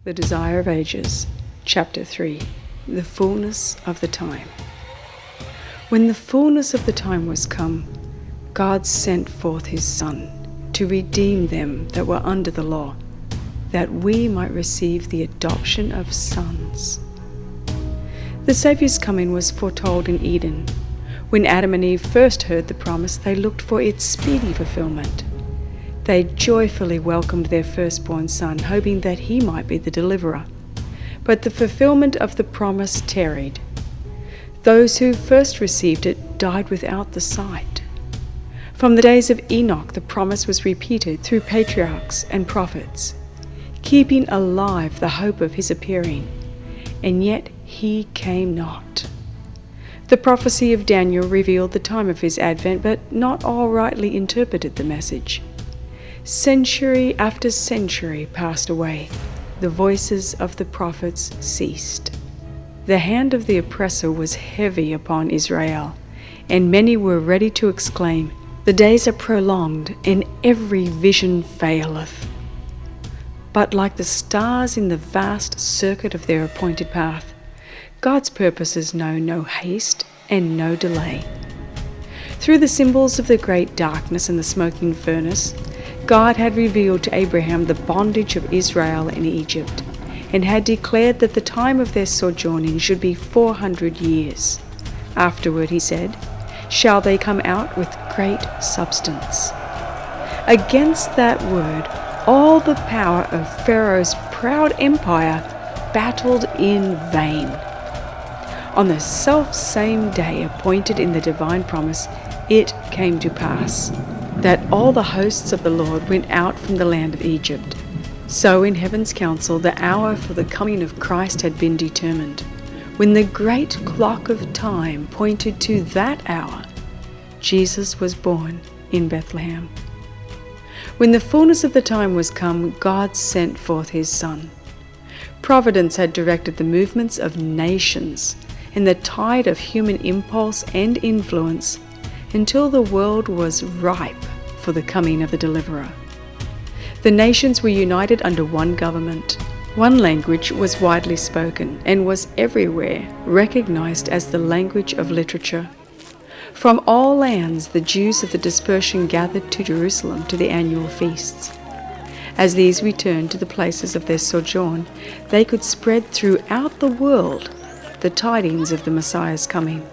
The Desire of Ages, Chapter 3, The Fullness of the Time. When the fullness of the time was come, God sent forth his Son, to redeem them that were under the law, that we might receive the adoption of sons. The Saviour's coming was foretold in Eden. When Adam and Eve first heard the promise, they looked for its speedy fulfillment. They joyfully welcomed their firstborn son, hoping that he might be the deliverer. But the fulfillment of the promise tarried. Those who first received it died without the sight. From the days of Enoch, the promise was repeated through patriarchs and prophets, keeping alive the hope of his appearing, and yet he came not. The prophecy of Daniel revealed the time of his advent, but not all rightly interpreted the message. Century after century passed away. The voices of the prophets ceased. The hand of the oppressor was heavy upon Israel, and many were ready to exclaim, "The days are prolonged, and every vision faileth." But like the stars in the vast circuit of their appointed path, God's purposes know no haste and no delay. Through the symbols of the great darkness and the smoking furnace, God had revealed to Abraham the bondage of Israel in Egypt, and had declared that the time of their sojourning should be 400 years. Afterward, he said, shall they come out with great substance. Against that word, all the power of Pharaoh's proud empire battled in vain. On the self-same day appointed in the divine promise, it came to pass that all the hosts of the Lord went out from the land of Egypt. So in heaven's council the hour for the coming of Christ had been determined. When the great clock of time pointed to that hour, Jesus was born in Bethlehem. When the fullness of the time was come, God sent forth his Son. Providence had directed the movements of nations and the tide of human impulse and influence until the world was ripe for the coming of the deliverer. The nations were united under one government. One language was widely spoken and was everywhere recognized as the language of literature. From all lands, the Jews of the dispersion gathered to Jerusalem to the annual feasts. As these returned to the places of their sojourn, they could spread throughout the world the tidings of the Messiah's coming.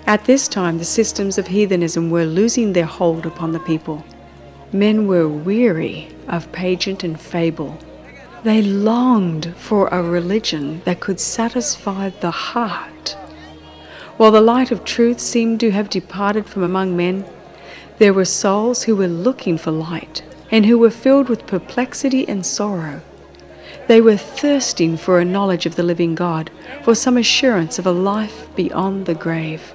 At this time, the systems of heathenism were losing their hold upon the people. Men were weary of pageant and fable. They longed for a religion that could satisfy the heart. While the light of truth seemed to have departed from among men, there were souls who were looking for light, and who were filled with perplexity and sorrow. They were thirsting for a knowledge of the living God, for some assurance of a life beyond the grave.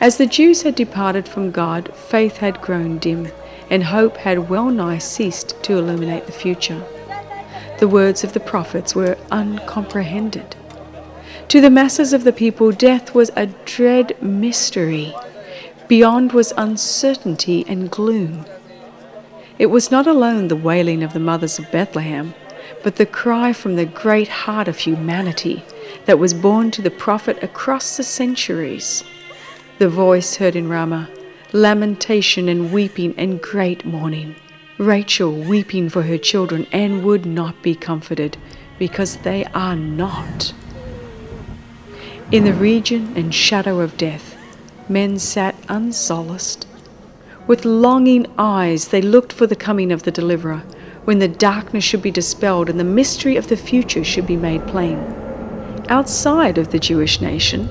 As the Jews had departed from God, faith had grown dim, and hope had well nigh ceased to illuminate the future. The words of the prophets were uncomprehended. To the masses of the people, death was a dread mystery. Beyond was uncertainty and gloom. It was not alone the wailing of the mothers of Bethlehem, but the cry from the great heart of humanity that was borne to the prophet across the centuries. The voice heard in Ramah, lamentation and weeping and great mourning. Rachel weeping for her children and would not be comforted, because they are not. In the region and shadow of death, men sat unsolaced. With longing eyes they looked for the coming of the deliverer, when the darkness should be dispelled and the mystery of the future should be made plain. Outside of the Jewish nation,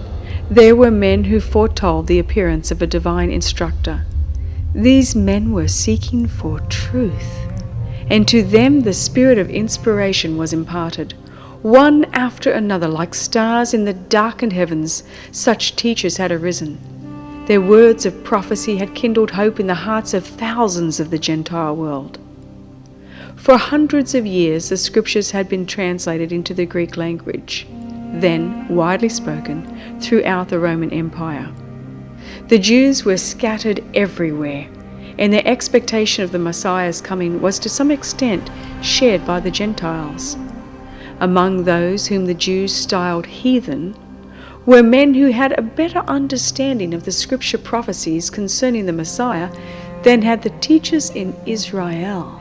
there were men who foretold the appearance of a divine instructor. These men were seeking for truth, and to them the spirit of inspiration was imparted. One after another, like stars in the darkened heavens, such teachers had arisen. Their words of prophecy had kindled hope in the hearts of thousands of the Gentile world. For hundreds of years, the scriptures had been translated into the Greek language, then widely spoken throughout the Roman Empire. The Jews were scattered everywhere, and their expectation of the Messiah's coming was to some extent shared by the Gentiles. Among those whom the Jews styled heathen were men who had a better understanding of the scripture prophecies concerning the Messiah than had the teachers in Israel.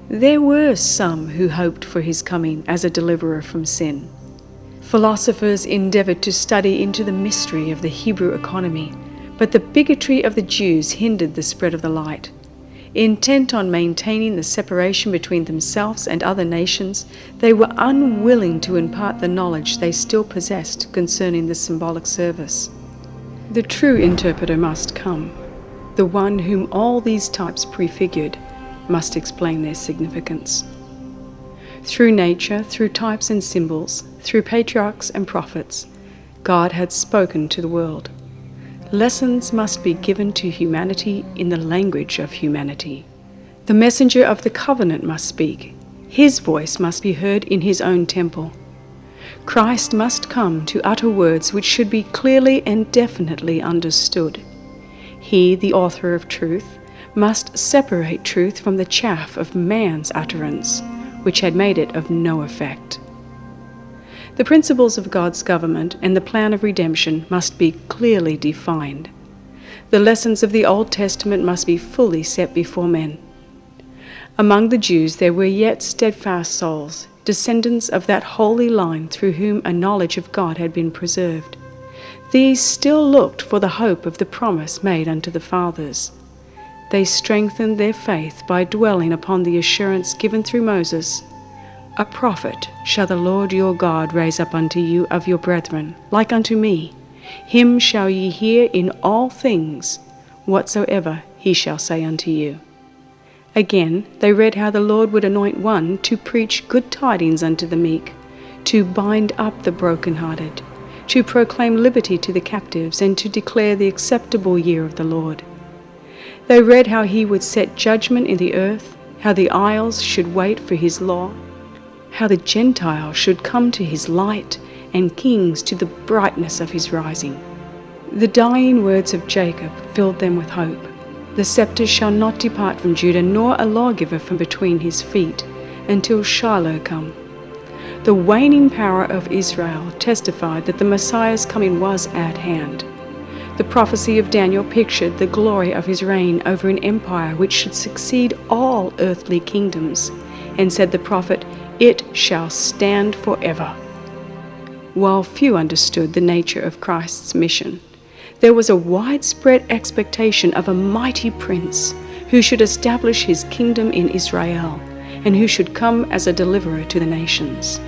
There were some who hoped for his coming as a deliverer from sin. Philosophers endeavored to study into the mystery of the Hebrew economy, but the bigotry of the Jews hindered the spread of the light. Intent on maintaining the separation between themselves and other nations, they were unwilling to impart the knowledge they still possessed concerning the symbolic service. The true interpreter must come. The one whom all these types prefigured must explain their significance. Through nature, through types and symbols, through patriarchs and prophets, God had spoken to the world. Lessons must be given to humanity in the language of humanity. The messenger of the covenant must speak. His voice must be heard in his own temple. Christ must come to utter words which should be clearly and definitely understood. He, the author of truth, must separate truth from the chaff of man's utterance, which had made it of no effect. The principles of God's government and the plan of redemption must be clearly defined. The lessons of the Old Testament must be fully set before men. Among the Jews there were yet steadfast souls, descendants of that holy line through whom a knowledge of God had been preserved. These still looked for the hope of the promise made unto the fathers. They strengthened their faith by dwelling upon the assurance given through Moses, "A prophet shall the Lord your God raise up unto you of your brethren, like unto me. Him shall ye hear in all things, whatsoever he shall say unto you." Again, they read how the Lord would anoint one to preach good tidings unto the meek, to bind up the brokenhearted, to proclaim liberty to the captives, and to declare the acceptable year of the Lord. They read how he would set judgment in the earth, how the isles should wait for his law, how the Gentiles should come to his light, and kings to the brightness of his rising. The dying words of Jacob filled them with hope. The scepter shall not depart from Judah, nor a lawgiver from between his feet, until Shiloh come. The waning power of Israel testified that the Messiah's coming was at hand. The prophecy of Daniel pictured the glory of his reign over an empire which should succeed all earthly kingdoms, and said the prophet, "It shall stand forever." While few understood the nature of Christ's mission, there was a widespread expectation of a mighty prince who should establish his kingdom in Israel, and who should come as a deliverer to the nations.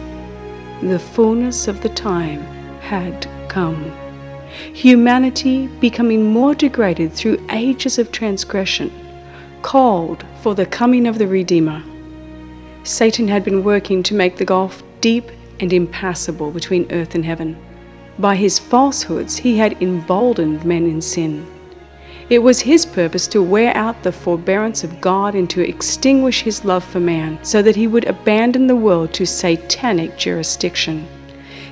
The fullness of the time had come. Humanity, becoming more degraded through ages of transgression, called for the coming of the Redeemer. Satan had been working to make the gulf deep and impassable between earth and heaven. By his falsehoods he had emboldened men in sin. It was his purpose to wear out the forbearance of God and to extinguish his love for man, so that he would abandon the world to satanic jurisdiction.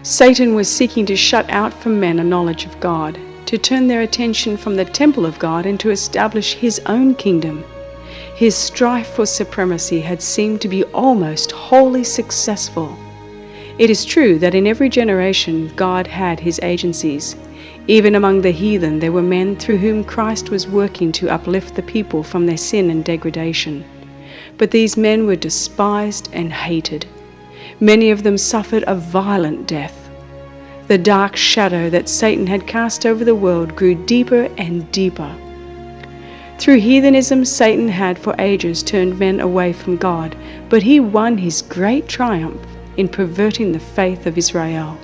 Satan was seeking to shut out from men a knowledge of God, to turn their attention from the temple of God and to establish his own kingdom. His strife for supremacy had seemed to be almost wholly successful. It is true that in every generation God had his agencies. Even among the heathen there were men through whom Christ was working to uplift the people from their sin and degradation. But these men were despised and hated. Many of them suffered a violent death. The dark shadow that Satan had cast over the world grew deeper and deeper. Through heathenism, Satan had for ages turned men away from God, but he won his great triumph in perverting the faith of Israel.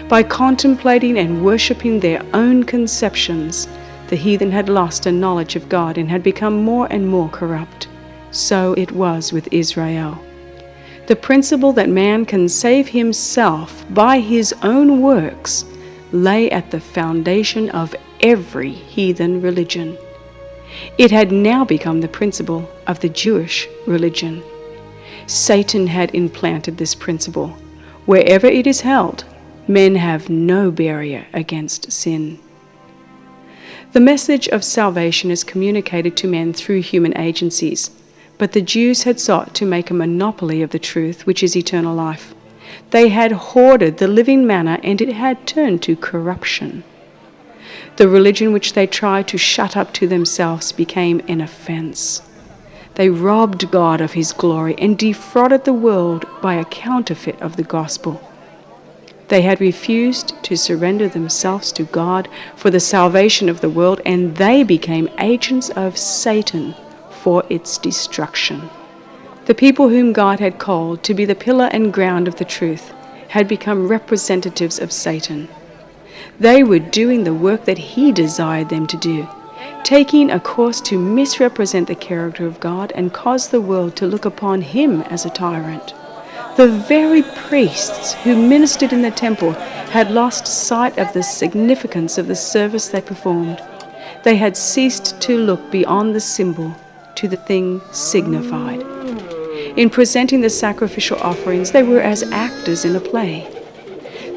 By contemplating and worshipping their own conceptions, the heathen had lost a knowledge of God and had become more and more corrupt. So it was with Israel. The principle that man can save himself by his own works lay at the foundation of every heathen religion. It had now become the principle of the Jewish religion. Satan had implanted this principle. Wherever it is held, men have no barrier against sin. The message of salvation is communicated to men through human agencies, but the Jews had sought to make a monopoly of the truth, which is eternal life. They had hoarded the living manna, and it had turned to corruption. The religion which they tried to shut up to themselves became an offense. They robbed God of his glory and defrauded the world by a counterfeit of the gospel. They had refused to surrender themselves to God for the salvation of the world, and they became agents of Satan for its destruction. The people whom God had called to be the pillar and ground of the truth had become representatives of Satan. They were doing the work that he desired them to do, taking a course to misrepresent the character of God and cause the world to look upon him as a tyrant. The very priests who ministered in the temple had lost sight of the significance of the service they performed. They had ceased to look beyond the symbol to the thing signified. In presenting the sacrificial offerings, they were as actors in a play.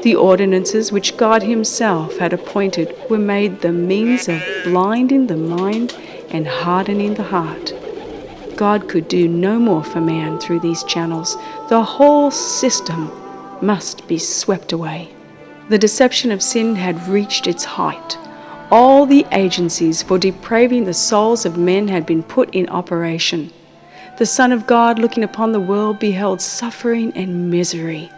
The ordinances which God himself had appointed were made the means of blinding the mind and hardening the heart. God could do no more for man through these channels. The whole system must be swept away. The deception of sin had reached its height. All the agencies for depraving the souls of men had been put in operation. The Son of God, looking upon the world, beheld suffering and misery.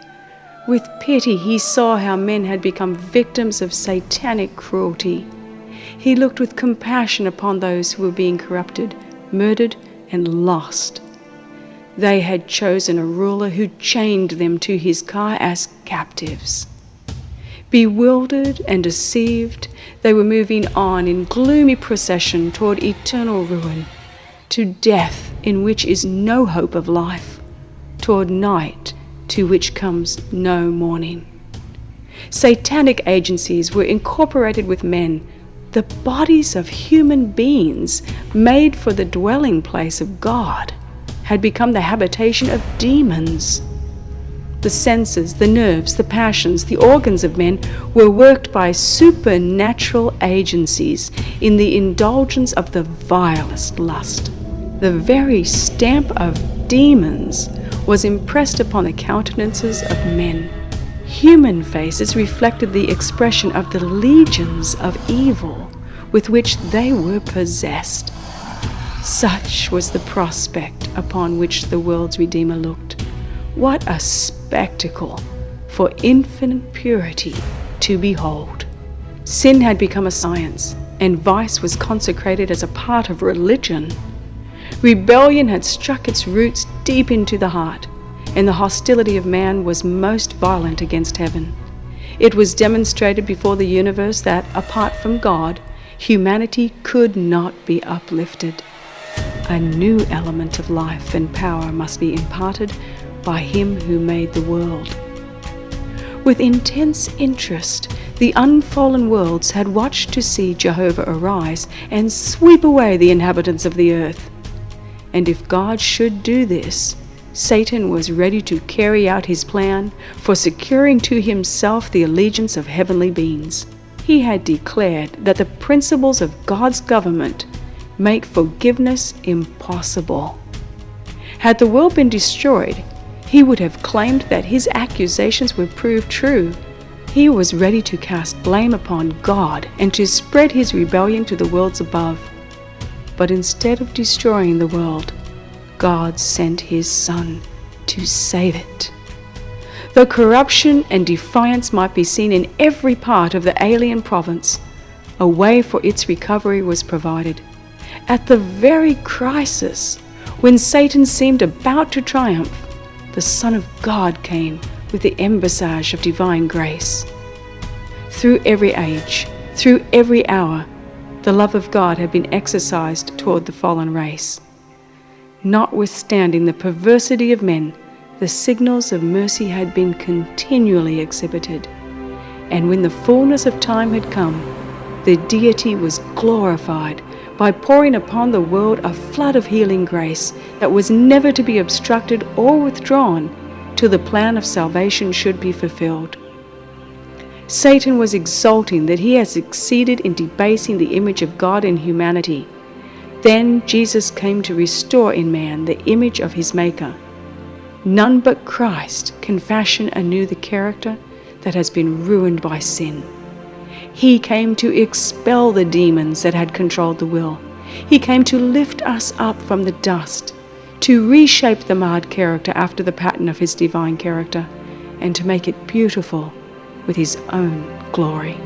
With pity, he saw how men had become victims of satanic cruelty. He looked with compassion upon those who were being corrupted, murdered, and lost. They had chosen a ruler who chained them to his car as captives. Bewildered and deceived, they were moving on in gloomy procession toward eternal ruin, to death in which is no hope of life, toward night to which comes no morning. Satanic agencies were incorporated with men. The bodies of human beings, made for the dwelling place of God, had become the habitation of demons. The senses, the nerves, the passions, the organs of men were worked by supernatural agencies in the indulgence of the vilest lust. The very stamp of demons was impressed upon the countenances of men. Human faces reflected the expression of the legions of evil with which they were possessed. Such was the prospect upon which the world's Redeemer looked. What a spectacle for infinite purity to behold! Sin had become a science, and vice was consecrated as a part of religion. Rebellion had struck its roots deep into the heart, and the hostility of man was most violent against heaven. It was demonstrated before the universe that, apart from God, humanity could not be uplifted. A new element of life and power must be imparted by him who made the world. With intense interest, the unfallen worlds had watched to see Jehovah arise and sweep away the inhabitants of the earth. And if God should do this, Satan was ready to carry out his plan for securing to himself the allegiance of heavenly beings. He had declared that the principles of God's government make forgiveness impossible. Had the world been destroyed, he would have claimed that his accusations were proved true. He was ready to cast blame upon God and to spread his rebellion to the worlds above. But instead of destroying the world, God sent his Son to save it. Though corruption and defiance might be seen in every part of the alien province, a way for its recovery was provided. At the very crisis, when Satan seemed about to triumph, the Son of God came with the embassage of divine grace. Through every age, through every hour, the love of God had been exercised toward the fallen race. Notwithstanding the perversity of men, the signals of mercy had been continually exhibited. And when the fullness of time had come, the deity was glorified by pouring upon the world a flood of healing grace that was never to be obstructed or withdrawn till the plan of salvation should be fulfilled. Satan was exulting that he had succeeded in debasing the image of God in humanity. Then Jesus came to restore in man the image of his Maker. None but Christ can fashion anew the character that has been ruined by sin. He came to expel the demons that had controlled the will. He came to lift us up from the dust, to reshape the marred character after the pattern of his divine character, and to make it beautiful with his own glory.